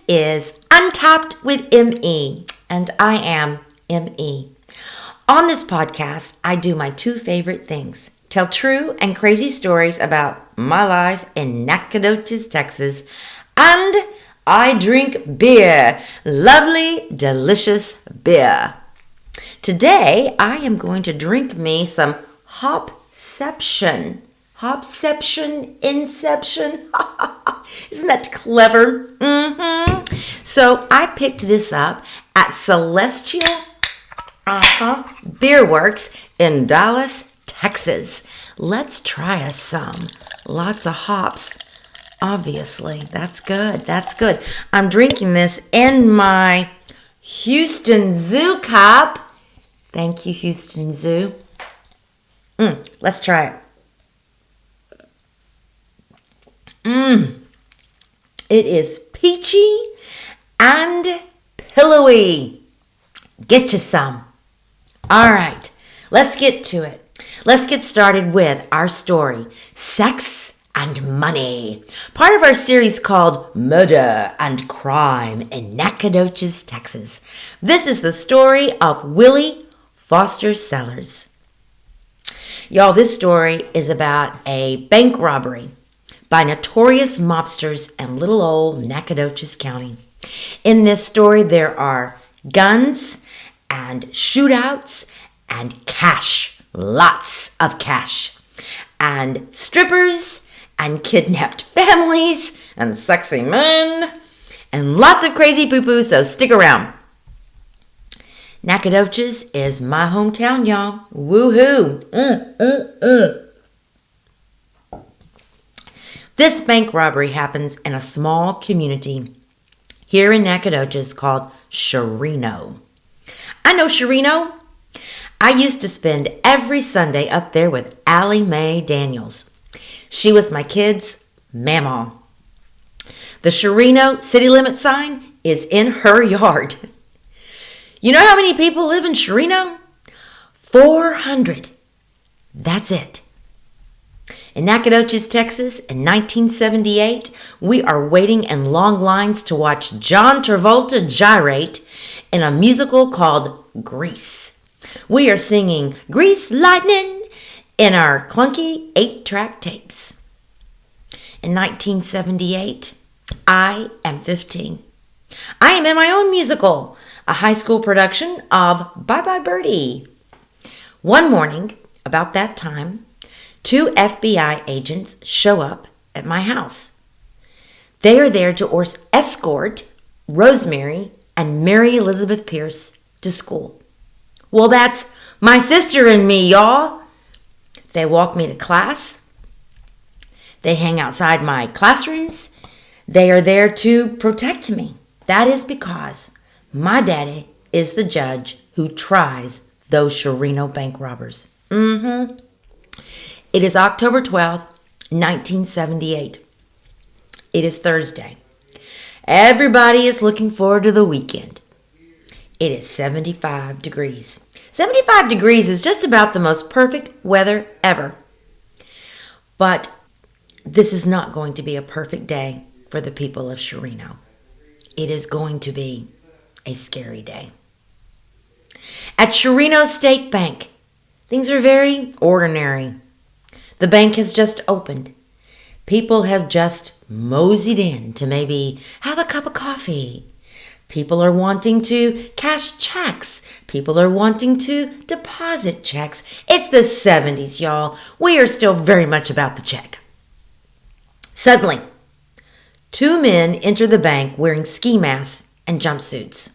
is Untapped with ME, and I am ME. On this podcast, I do my two favorite things: tell true and crazy stories about my life in Nacogdoches, Texas, and I drink beer, lovely, delicious beer. Today, I am going to drink me some Hopception. Hopception, Inception. Isn't that clever? So I picked this up at Celestial Beer Works in Dallas, Texas. Let's try us some. Lots of hops. Obviously, that's good. That's good. I'm drinking this in my Houston Zoo cup. Thank you, Houston Zoo. Let's try it. It is peachy and pillowy. Get you some. All right, let's get to it. Let's get started with our story, Sex and Money, part of our series called Murder and Crime in Nacogdoches, Texas. This is the story of Willie Foster Sellers. Y'all, this story is about a bank robbery by notorious mobsters in little old Nacogdoches County. In this story, there are guns and shootouts and cash, lots of cash, and strippers and kidnapped families and sexy men and lots of crazy poo-poo, so stick around. Nacogdoches is my hometown, y'all. Woohoo! This bank robbery happens in a small community here in Nacogdoches called Shino. I know Shino. I used to spend every Sunday up there with Allie Mae Daniels. She was my kids' mamaw. The Shino city limit sign is in her yard. You know how many people live in Shino? 400. That's it. In Nacogdoches, Texas, in 1978, we are waiting in long lines to watch John Travolta gyrate in a musical called Grease. We are singing Grease Lightning in our clunky 8-track tapes. In 1978, I am 15. I am in my own musical, a high school production of Bye Bye Birdie. One morning, about that time, 2 FBI agents show up at my house. They are there to escort Rosemary and Mary Elizabeth Pierce to school. Well, that's my sister and me, y'all. They walk me to class. They hang outside my classrooms. They are there to protect me. That is because my daddy is the judge who tries those Shino bank robbers. It is October 12th, 1978. It is Thursday. Everybody is looking forward to the weekend. It is 75 degrees. 75 degrees is just about the most perfect weather ever. But this is not going to be a perfect day for the people of Shino. It is going to be a scary day. At Shino State Bank, things are very ordinary. The bank has just opened. People have just moseyed in to maybe have a cup of coffee. People are wanting to cash checks. People are wanting to deposit checks. It's the 70s, y'all. We are still very much about the check. Suddenly, 2 men enter the bank wearing ski masks and jumpsuits.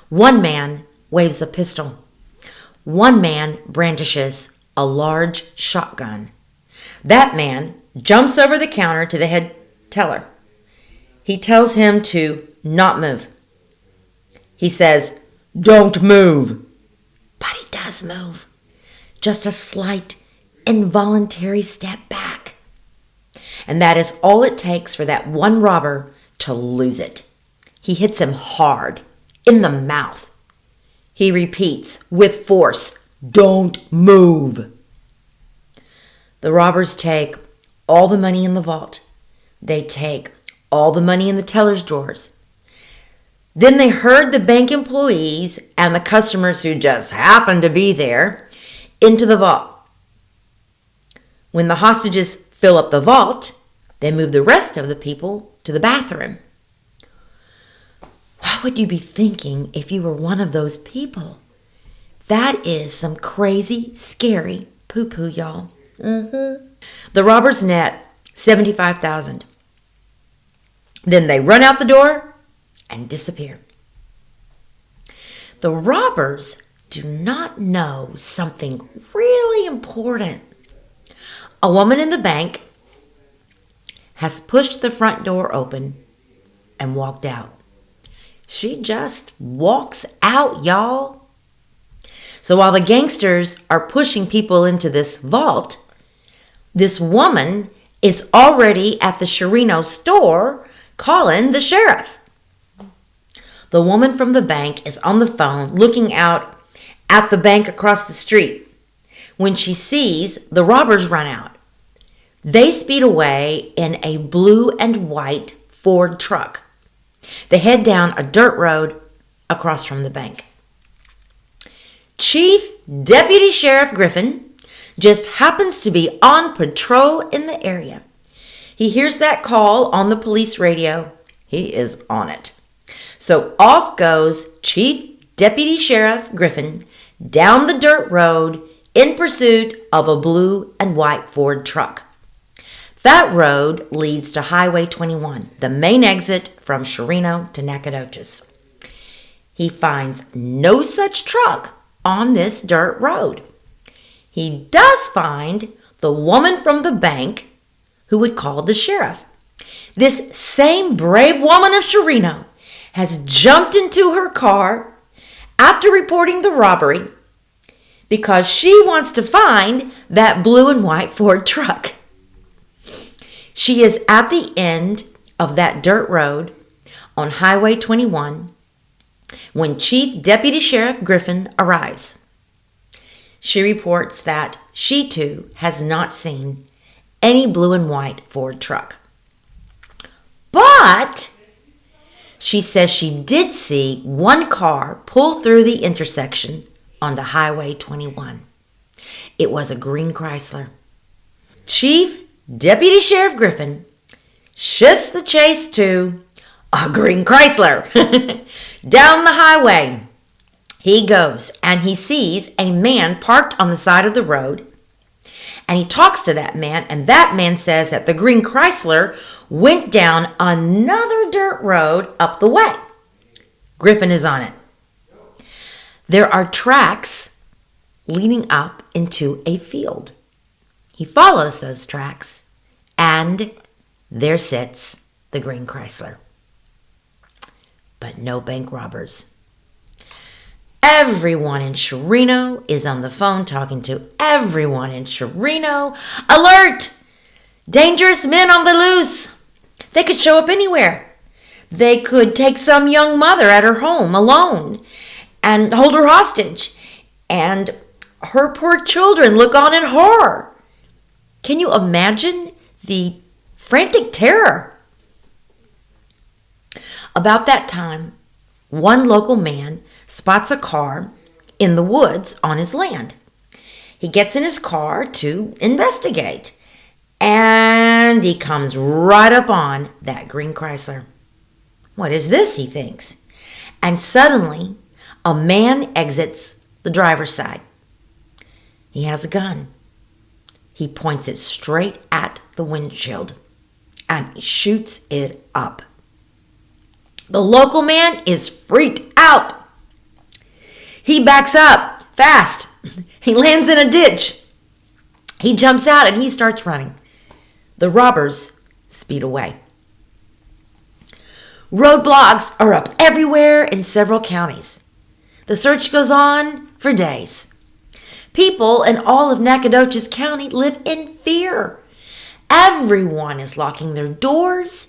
One man waves a pistol. One man brandishes a large shotgun. That man jumps over the counter to the head teller. He tells him to not move. He says, "Don't move." But he does move. Just a slight, involuntary step back. And that is all it takes for that one robber to lose it. He hits him hard in the mouth. He repeats with force, "Don't move." The robbers take all the money in the vault. They take all the money in the teller's drawers. Then they herd the bank employees and the customers who just happened to be there into the vault. When the hostages fill up the vault, they move the rest of the people to the bathroom. What would you be thinking if you were one of those people? That is some crazy, scary poo-poo, y'all. The robbers net $75,000. Then they run out the door and disappear. The robbers do not know something really important. A woman in the bank has pushed the front door open and walked out. She just walks out, y'all. So while the gangsters are pushing people into this vault, this woman is already at the Shino store calling the sheriff. The woman from the bank is on the phone looking out at the bank across the street when she sees the robbers run out. They speed away in a blue and white Ford truck. They head down a dirt road across from the bank. Chief Deputy Sheriff Griffin just happens to be on patrol in the area. He hears that call on the police radio. He is on it. So off goes Chief Deputy Sheriff Griffin down the dirt road in pursuit of a blue and white Ford truck. That road leads to Highway 21, the main exit from Shino to Nacogdoches. He finds no such truck on this dirt road. He does find the woman from the bank who had called the sheriff. This same brave woman of Shino has jumped into her car after reporting the robbery because she wants to find that blue and white Ford truck. She is at the end of that dirt road on Highway 21 when Chief Deputy Sheriff Griffin arrives. She reports that she too has not seen any blue and white Ford truck. But she says she did see one car pull through the intersection onto Highway 21. It was a green Chrysler. Chief Deputy Sheriff Griffin shifts the chase to a green Chrysler. Down the highway he goes and he sees a man parked on the side of the road. And he talks to that man, and that man says that the green Chrysler went down another dirt road up the way. Griffin is on it. There are tracks leading up into a field. He follows those tracks, and there sits the green Chrysler. But no bank robbers. Everyone in Shino is on the phone talking to everyone in Shino. Alert! Dangerous men on the loose. They could show up anywhere. They could take some young mother at her home alone and hold her hostage. And her poor children look on in horror. Can you imagine the frantic terror? About that time, one local man spots a car in the woods on his land. He gets in his car to investigate, and he comes right up on that green Chrysler. What is this, he thinks. And suddenly, a man exits the driver's side. He has a gun. He points it straight at the windshield, and he shoots it up. The local man is freaked out. He backs up fast. He lands in a ditch. He jumps out and he starts running. The robbers speed away. Roadblocks are up everywhere in several counties. The search goes on for days. People in all of Nacogdoches County live in fear. Everyone is locking their doors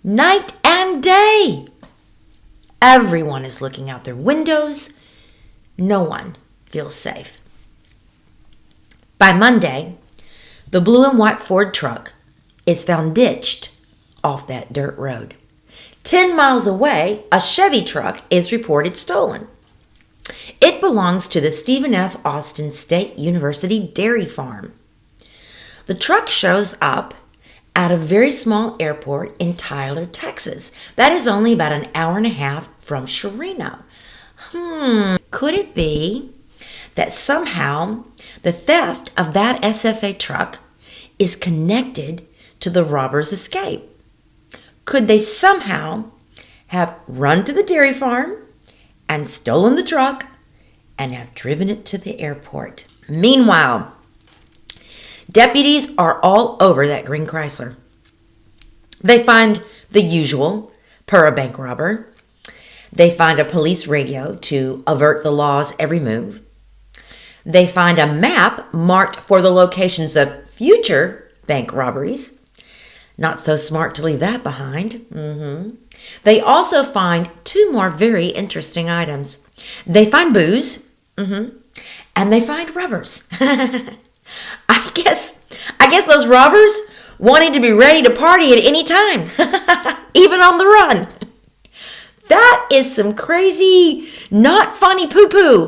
night and day. Everyone is looking out their windows. No one feels safe. By Monday, the blue and white Ford truck is found ditched off that dirt road. 10 miles away, a Chevy truck is reported stolen. It belongs to the Stephen F. Austin State University dairy farm. The truck shows up at a very small airport in Tyler, Texas. That is only about an hour and a half from Shino. Could it be that somehow the theft of that SFA truck is connected to the robber's escape? Could they somehow have run to the dairy farm and stolen the truck and have driven it to the airport? Meanwhile, deputies are all over that green Chrysler. They find the usual per a bank robber. They find a police radio to avert the law's every move. They find a map marked for the locations of future bank robberies. Not so smart to leave that behind. They also find two more very interesting items. They find booze, and they find rubbers. I guess those robbers wanted to be ready to party at any time, even on the run. That is some crazy, not funny poo-poo.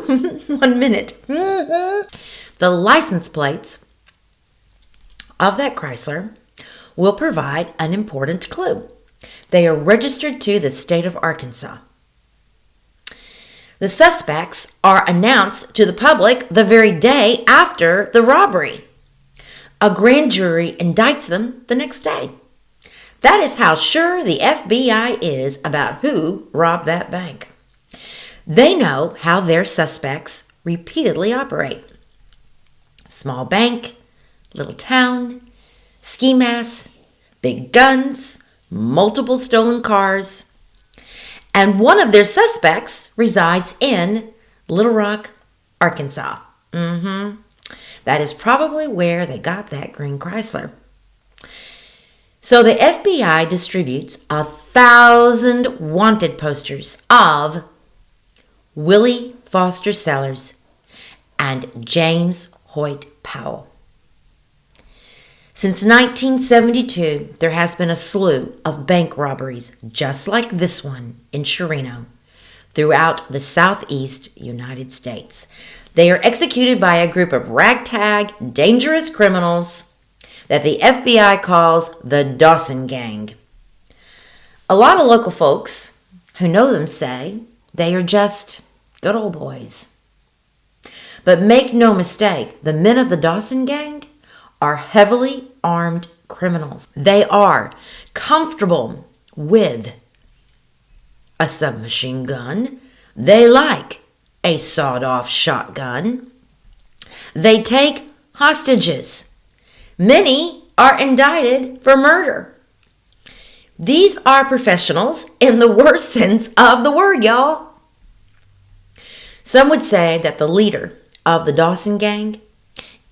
1 minute. The license plates of that Chrysler will provide an important clue. They are registered to the state of Arkansas. The suspects are announced to the public the very day after the robbery. A grand jury indicts them the next day. That is how sure the FBI is about who robbed that bank. They know how their suspects repeatedly operate. Small bank, little town, ski masks, big guns, multiple stolen cars. And one of their suspects resides in Little Rock, Arkansas. That is probably where they got that green Chrysler. So the FBI distributes 1,000 wanted posters of Willie Foster Sellers and James Hoyt Powell. Since 1972, there has been a slew of bank robberies just like this one in Shino throughout the southeast United States. They are executed by a group of ragtag, dangerous criminals that the FBI calls the Dawson Gang. A lot of local folks who know them say they are just good old boys. But make no mistake, the men of the Dawson Gang are heavily armed criminals. They are comfortable with a submachine gun. They like a sawed-off shotgun. They take hostages. Many are indicted for murder. These are professionals in the worst sense of the word, y'all. Some would say that the leader of the Dawson Gang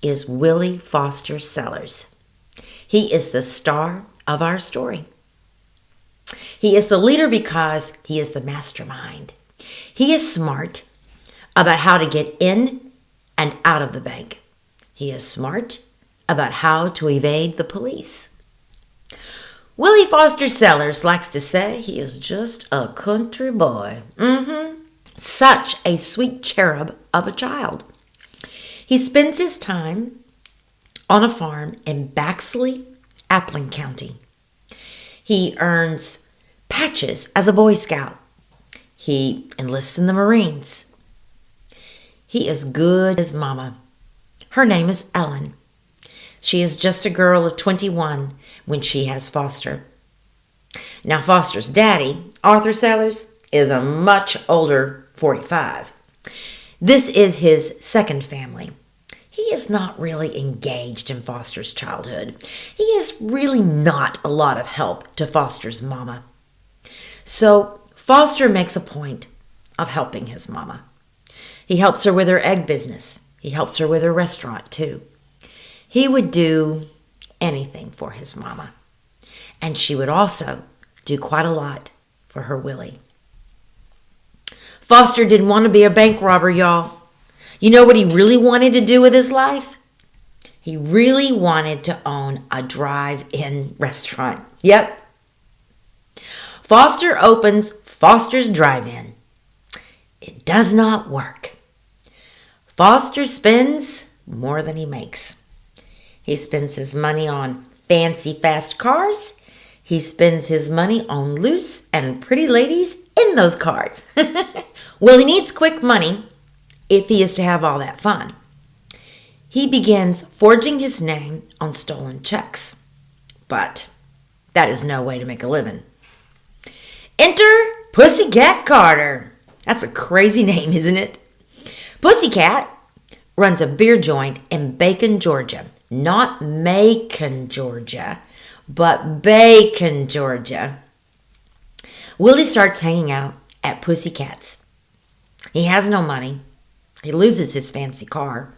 is Willie Foster Sellers. He is the star of our story. He is the leader because he is the mastermind. He is smart about how to get in and out of the bank. He is smart about how to evade the police. Willie Foster Sellers likes to say he is just a country boy. Such a sweet cherub of a child. He spends his time on a farm in Baxley, Appling County. He earns patches as a Boy Scout. He enlists in the Marines. He is good as mama. Her name is Ellen. She is just a girl of 21 when she has Foster. Now Foster's daddy, Arthur Sellers, is a much older 45. This is his second family. He is not really engaged in Foster's childhood. He is really not a lot of help to Foster's mama. So Foster makes a point of helping his mama. He helps her with her egg business. He helps her with her restaurant too. He would do anything for his mama. And she would also do quite a lot for her Willie. Foster didn't want to be a bank robber, y'all. You know what he really wanted to do with his life? He really wanted to own a drive-in restaurant. Yep. Foster opens Foster's Drive-In. It does not work. Foster spends more than he makes. He spends his money on fancy fast cars. He spends his money on loose and pretty ladies in those cars. Well, he needs quick money if he is to have all that fun. He begins forging his name on stolen checks. But that is no way to make a living. Enter Pussycat Carter. That's a crazy name, isn't it? Pussycat runs a beer joint in Bacon, Georgia. Not Macon, Georgia, but Bacon, Georgia. Willie starts hanging out at Pussycat's. He has no money. He loses his fancy car.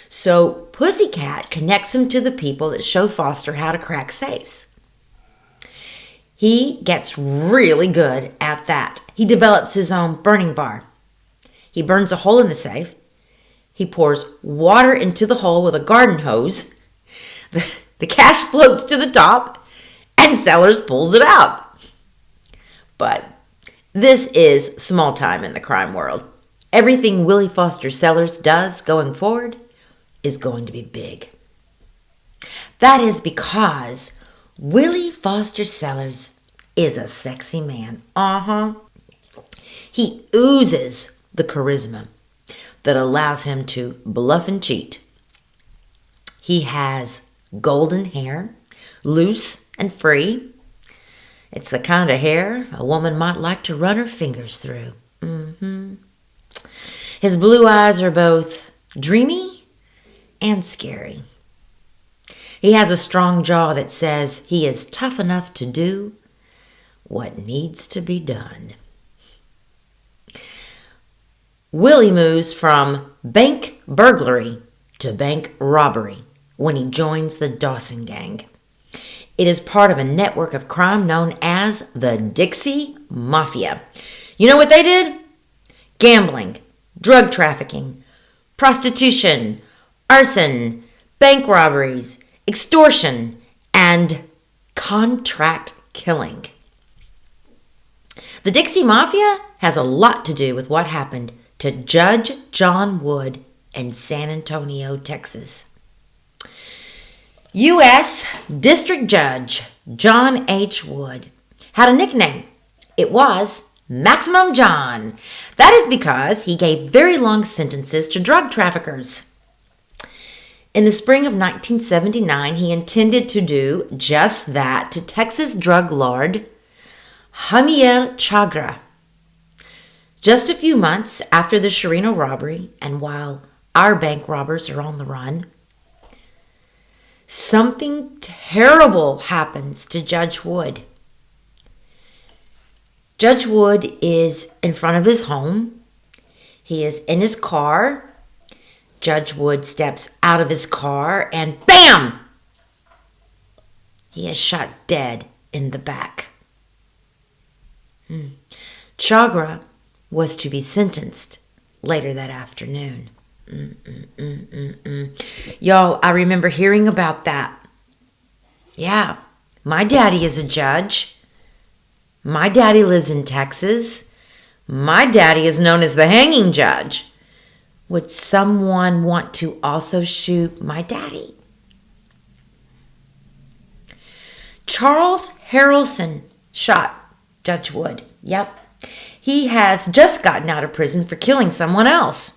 So Pussycat connects him to the people that show Foster how to crack safes. He gets really good at that. He develops his own burning bar. He burns a hole in the safe. He pours water into the hole with a garden hose. The cash floats to the top, and Sellers pulls it out. But this is small time in the crime world. Everything Willie Foster Sellers does going forward is going to be big. That is because Willie Foster Sellers is a sexy man. He oozes the charisma that allows him to bluff and cheat. He has golden hair, loose and free. It's the kind of hair a woman might like to run her fingers through. His blue eyes are both dreamy and scary. He has a strong jaw that says he is tough enough to do what needs to be done. Willie moves from bank burglary to bank robbery when he joins the Dawson gang. It is part of a network of crime known as the Dixie Mafia. You know what they did? Gambling, drug trafficking, prostitution, arson, bank robberies, extortion, and contract killing. The Dixie Mafia has a lot to do with what happened to Judge John Wood in San Antonio, Texas. U.S. District Judge John H. Wood had a nickname. It was Maximum John. That is because he gave very long sentences to drug traffickers. In the spring of 1979, he intended to do just that to Texas drug lord Hamiel Chagra. Just a few months after the Shino robbery, and while our bank robbers are on the run, something terrible happens to Judge Wood. Judge Wood is in front of his home. He is in his car. Judge Wood steps out of his car and BAM! He is shot dead in the back. Chagra was to be sentenced later that afternoon. Y'all, I remember hearing about that. Yeah, my daddy is a judge. My daddy lives in Texas. My daddy is known as the hanging judge. Would someone want to also shoot my daddy? Charles Harrelson shot Judge Wood. Yep. He has just gotten out of prison for killing someone else.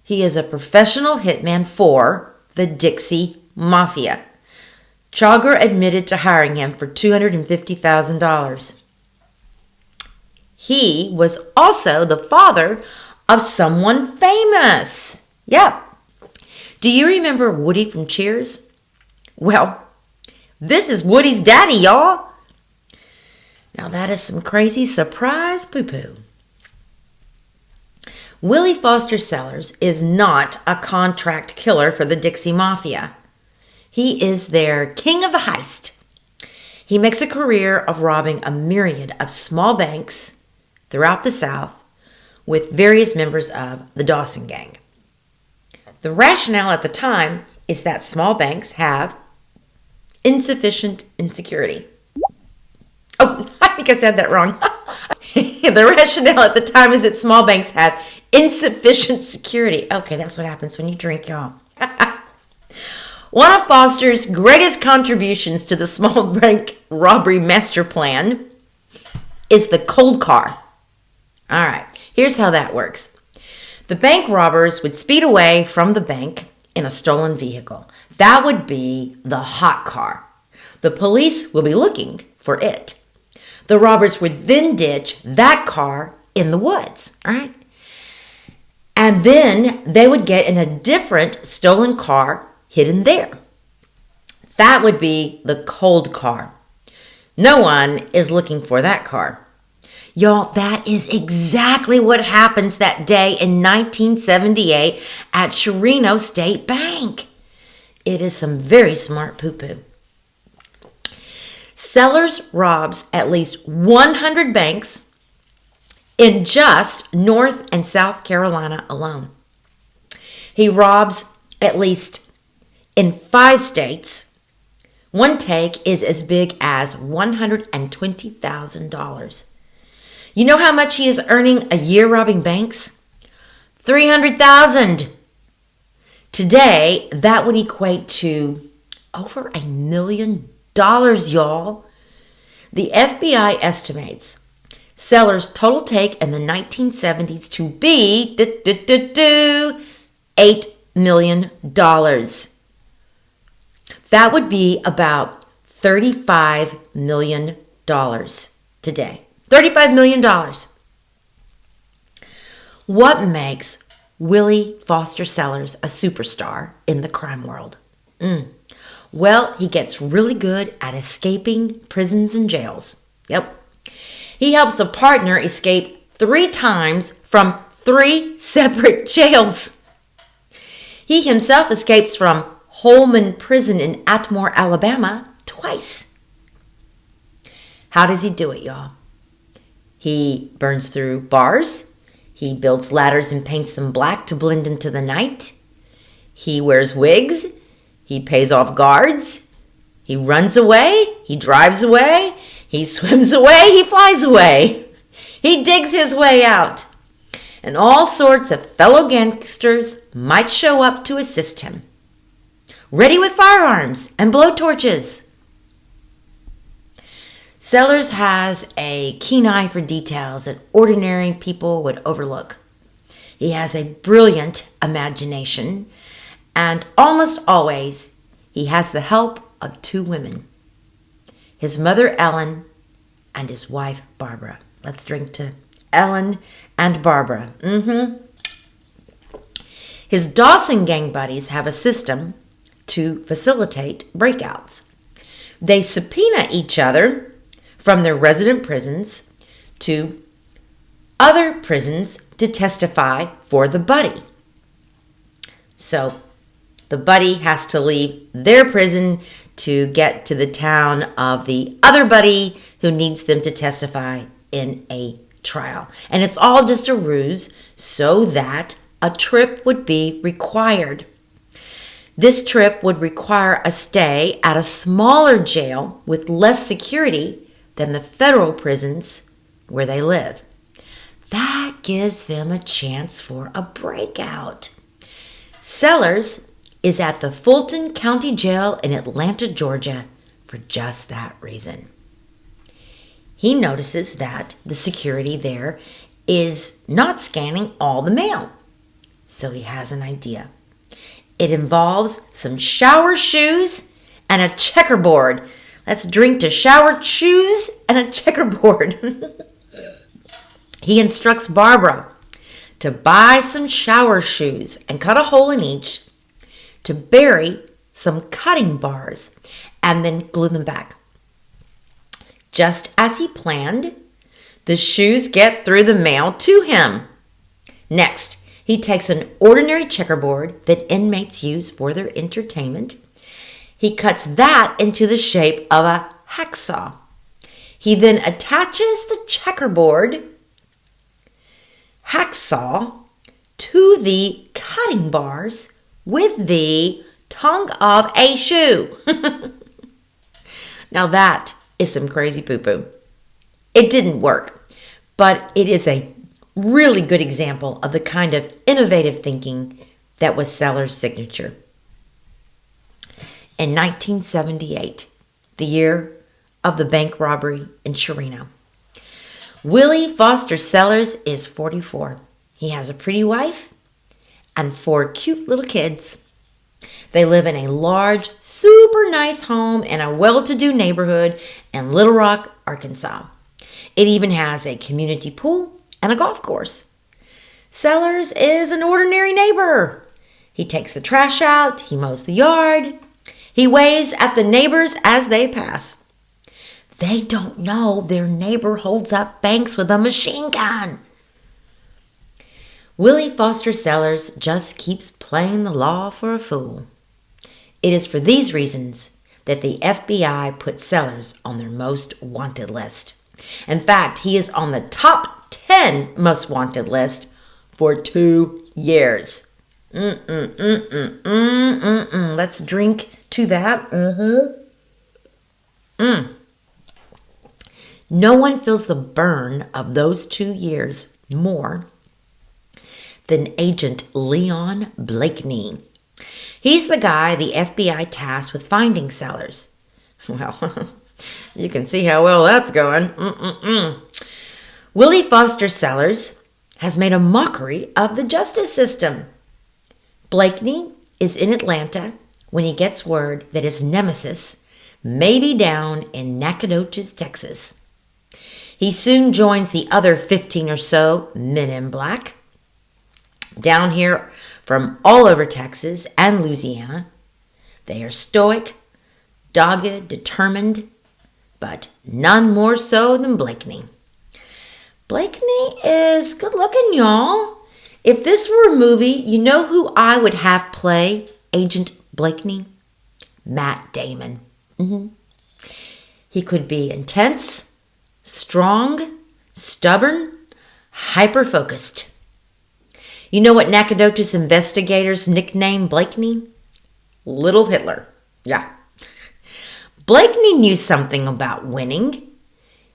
He is a professional hitman for the Dixie Mafia. Chagra admitted to hiring him for $250,000. He was also the father of someone famous. Yep. Do you remember Woody from Cheers? Well, this is Woody's daddy, y'all. Now that is some crazy surprise poo-poo. Willie Foster Sellers is not a contract killer for the Dixie Mafia. He is their king of the heist. He makes a career of robbing a myriad of small banks throughout the South with various members of the Dawson gang. The rationale at the time is that small banks have insufficient insecurity. Oh, think I said that wrong. The rationale at the time is that small banks had insufficient security. Okay, that's what happens when you drink, y'all. One of Foster's greatest contributions to the small bank robbery master plan is the cold car. All right, here's how that works. The bank robbers would speed away from the bank in a stolen vehicle. That would be the hot car. The police will be looking for it. The robbers would then ditch that car in the woods, all right? And then they would get in a different stolen car hidden there. That would be the cold car. No one is looking for that car. Y'all, that is exactly what happens that day in 1978 at Shino State Bank. It is some very smart poo-poo. Sellers robs at least 100 banks in just North and South Carolina alone. He robs at least in 5 states. One take is as big as $120,000. You know how much he is earning a year robbing banks? $300,000. Today, that would equate to over $1 million, y'all. The FBI estimates Sellers' total take in the 1970s to be $8 million. That would be about $35 million today. $35 million. What makes Willie Foster Sellers a superstar in the crime world? Well, he gets really good at escaping prisons and jails. Yep. He helps a partner escape 3 times from 3 separate jails. He himself escapes from Holman Prison in Atmore, Alabama, twice. How does he do it, y'all? He burns through bars. He builds ladders and paints them black to blend into the night. He wears wigs. He pays off guards. He runs away. He drives away. He swims away. He flies away. He digs his way out. And all sorts of fellow gangsters might show up to assist him, ready with firearms and blowtorches. Sellers has a keen eye for details that ordinary people would overlook. He has a brilliant imagination, and almost always he has the help of 2 women, his mother Ellen and his wife Barbara. Let's drink to Ellen and Barbara. His Dawson gang buddies have a system to facilitate breakouts. They subpoena each other from their resident prisons to other prisons to testify for the buddy. So the buddy has to leave their prison to get to the town of the other buddy who needs them to testify in a trial. And it's all just a ruse so that a trip would be required. This trip would require a stay at a smaller jail with less security than the federal prisons where they live. That gives them a chance for a breakout. Sellers is at the Fulton County Jail in Atlanta, Georgia, for just that reason. He notices that the security there is not scanning all the mail. So he has an idea. It involves some shower shoes and a checkerboard. Let's drink to shower shoes and a checkerboard. He instructs Barbara to buy some shower shoes and cut a hole in each, to bury some cutting bars, and then glue them back. Just as he planned, the shoes get through the mail to him. Next, he takes an ordinary checkerboard that inmates use for their entertainment. He cuts that into the shape of a hacksaw. He then attaches the checkerboard hacksaw to the cutting bars with the tongue of a shoe. Now that is some crazy poo-poo. It didn't work, but it is a really good example of the kind of innovative thinking that was Sellers' signature. In 1978, the year of the bank robbery in Shino, Willie Foster Sellers is 44. He has a pretty wife and 4 cute little kids. They live in a large, super nice home in a well-to-do neighborhood in Little Rock, Arkansas. It even has a community pool and a golf course. Sellers is an ordinary neighbor. He takes the trash out, he mows the yard, he waves at the neighbors as they pass. They don't know their neighbor holds up banks with a machine gun. Willie Foster Sellers just keeps playing the law for a fool. It is for these reasons that the FBI put Sellers on their most wanted list. In fact, he is on the top 10 most wanted list for 2 years. Let's drink to that. No one feels the burn of those 2 years more than Agent Leon Blakeney. He's the guy the FBI tasked with finding Sellers. Well, you can see how well that's going. Willie Foster Sellers has made a mockery of the justice system. Blakeney is in Atlanta when he gets word that his nemesis may be down in Nacogdoches, Texas. He soon joins the other 15 or so men in black down here from all over Texas and Louisiana. They are stoic, dogged, determined, but none more so than Blakeney. Blakeney is good looking, y'all. If this were a movie, you know who I would have play Agent Blakeney? Matt Damon. He could be intense, strong, stubborn, hyper-focused. You know what Nacogdoches investigators nicknamed Blakeney? Little Hitler. Yeah. Blakeney knew something about winning.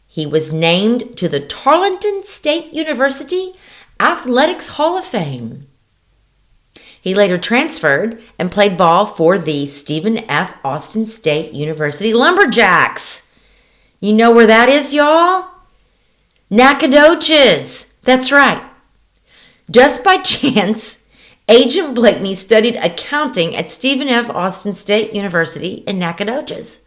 He was named to the Tarleton State University Athletics Hall of Fame. He later transferred and played ball for the Stephen F. Austin State University Lumberjacks. You know where that is, y'all? Nacogdoches. That's right. Just by chance, Agent Blakeney studied accounting at Stephen F. Austin State University in Nacogdoches.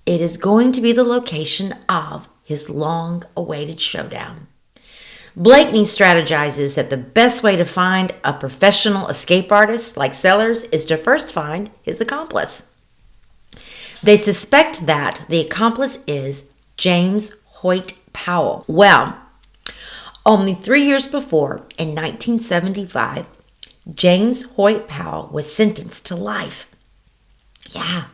It is going to be the location of his long-awaited showdown. Blakeney strategizes that the best way to find a professional escape artist like Sellers is to first find his accomplice. They suspect that the accomplice is James Hoyt Powell. Well, only 3 years before, in 1975, James Hoyt Powell was sentenced to life. Yeah.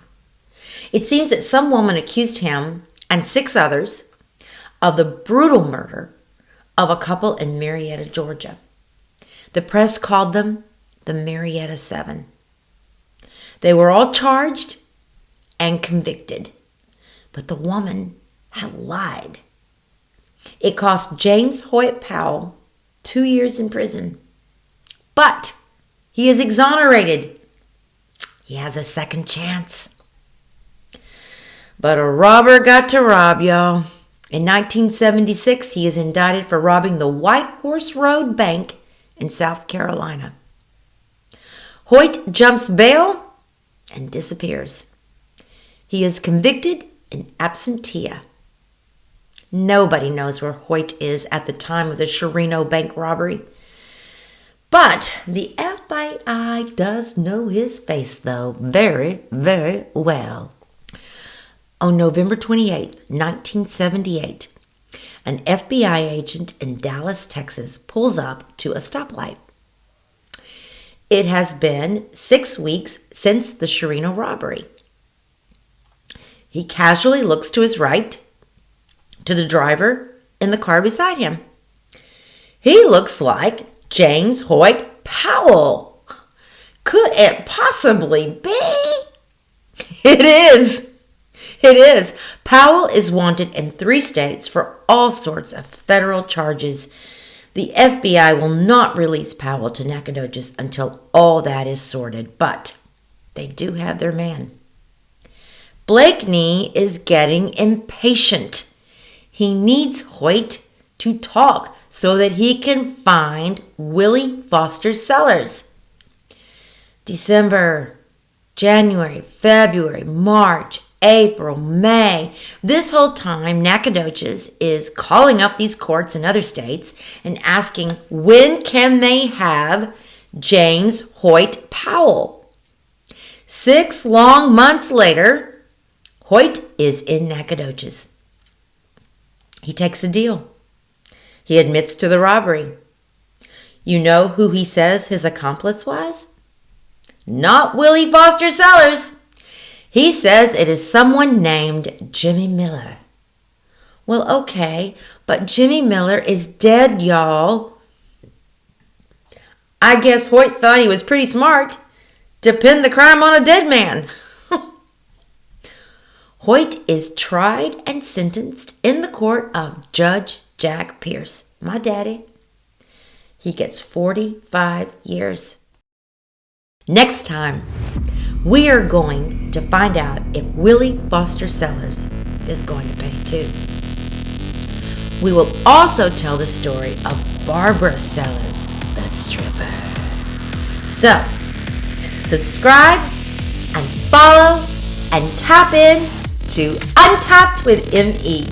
It seems that some woman accused him and 6 others of the brutal murder of a couple in Marietta, Georgia. The press called them the Marietta Seven. They were all charged and convicted, but the woman had lied. It cost James Hoyt Powell 2 years in prison, but he is exonerated. He has a second chance. But a robber got to rob, y'all. In 1976, he is indicted for robbing the White Horse Road Bank in South Carolina. Hoyt jumps bail and disappears. He is convicted in absentia. Nobody knows where Hoyt is at the time of the Shino bank robbery. But the FBI does know his face, though, very, very well. On November 28, 1978, an FBI agent in Dallas, Texas, pulls up to a stoplight. It has been 6 weeks since the Shino robbery. He casually looks to his right, to the driver in the car beside him. He looks like James Hoyt Powell. Could it possibly be? It is. It is. Powell is wanted in 3 states for all sorts of federal charges. The FBI will not release Powell to Nacogdoches until all that is sorted, but they do have their man. Blakeney is getting impatient. He needs Hoyt to talk so that he can find Willie Foster Sellers. December, January, February, March, April, May. This whole time, Nacogdoches is calling up these courts in other states and asking when can they have James Hoyt Powell. 6 long months later, Hoyt is in Nacogdoches. He takes a deal. He admits to the robbery. You know who he says his accomplice was? Not Willie Foster Sellers. He says it is someone named Jimmy Miller. Well, okay, but Jimmy Miller is dead, y'all. I guess Hoyt thought he was pretty smart to pin the crime on a dead man. Hoyt is tried and sentenced in the court of Judge Jack Pierce, my daddy. He gets 45 years. Next time, we are going to find out if Willie Foster Sellers is going to pay too. We will also tell the story of Barbara Sellers, the stripper. So, subscribe and follow and tap in to Untapped with ME.